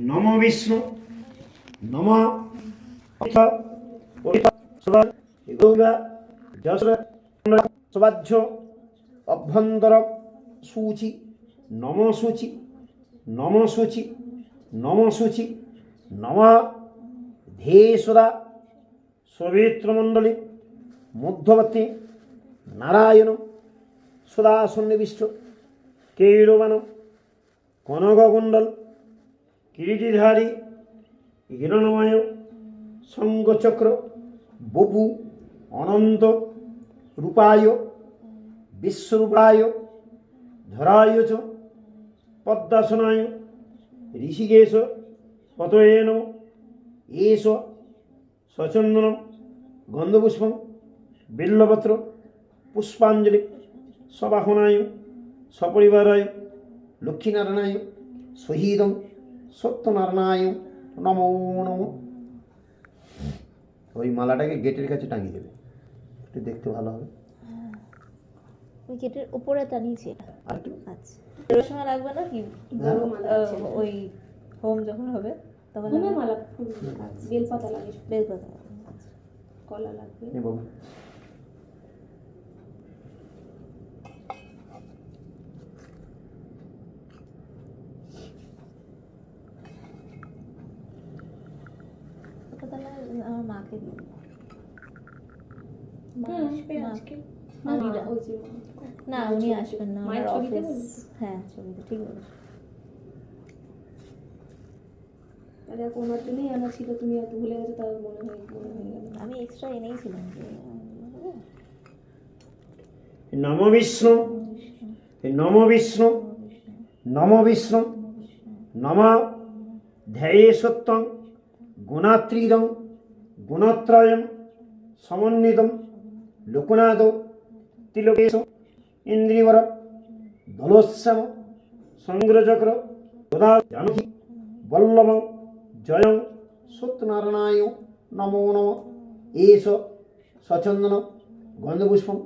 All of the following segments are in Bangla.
নমো বিষ্ণু নম সবাহ্য অভ্যন্তর সূচি নম সূচি নম সূচি নম সূচি নম ধে সদা সবিত্রমণ্ডলী মধ্যবর্তী নারায়ণ সদা সন্নিবিষ্ট কেরবান কনককুণ্ডল কিরীটিধারী হিরণময় শঙ্খচক্র বপু অনন্ত রূপায় বিশ্বরূপায় ধরায় চ পদ্মাসনায় ঋষিকেশ পতয়ে নমঃ এষ সচন্দনম গন্ধপুষ্পম বিল্লপত্র পুষ্পাঞ্জলি সবাহনায় সপরিবারায় লক্ষ্মীনারায়ণায় শহীদম সত্যনারায়ণায় নমো নমঃ। ওই মালাটাকে গেটের কাছে টাঙিয়ে দেবে, একটু দেখতে ভালো হবে। ওই গেটের উপরে টানিয়েছি এটা। আর একটু আচ্ছা, এর সময় লাগবে না কি? ওই হোম যখন হবে তখন হোমে মালা ফুল বেলপাতা লাগে, বেলপাতা। কলা লাগবে। নে বাবু। ওটা তাহলে আমার মাকে দিই। হ্যাঁ, আসবে আজকে। না, দিদা। ওই যে না, উনি আসবেন না, মায়ের আমার ছবিতে অফিস। বলছো? হ্যাঁ, ছবিতে ঠিক বলেছো। তাহলে ওনার জন্যই আনা ছিল, তুমি এত ভুলে গেছো, তাও মনে হয়ে গেল। আমি এক্সট্রা এনেইছিলাম যে নম বিষ্ণু নম বিষ্ণু নম বিষ্ণু নম ধ্যায়ে সত্যং গুণাত্রিদং গুণত্রয়ং সমন্বিতং লোকনাথ তিলকেশ ইন্দ্রিবর দলোৎসম সংগ্রচক্র গদা জানকী বল্লভং জয়ং সত্যনারায়ণায় নমো নমঃ। এষ সচন্দন গন্ধপুষ্পম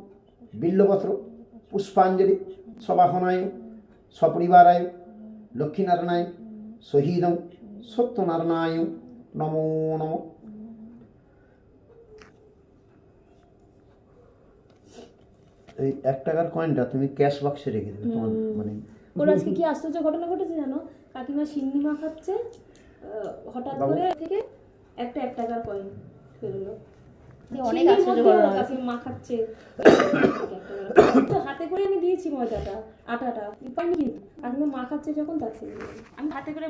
বিল্লপত্র পুষ্পাঞ্জলি সবাহনায় সপরিবারায় লক্ষ্মীনারায়ণায় শহীদং সত্যনারায়ণায় নমো নমঃ। এই 1 টাকার কয়েনটা তুমি ক্যাশ বাক্সে রেখে দেবে তোমার মানে। ওর আজকে কি আশ্চর্য ঘটনা ঘটেছে জানো? কাকিমা সিন্নি মাখাচ্ছে, হঠাৎ করে থেকে একটা 1 টাকার কয়েন বেরোলো। অনেক আশ্চর্য ঘটনা হয়েছে। কাকিমা মাখাচ্ছে, তো হাতে করে আমি দিয়েছি ময়দাটা, আটাটা পাইনি, কিন্তু কাকিমা মাখাচ্ছে যখন তার থেকে আমি হাতে করে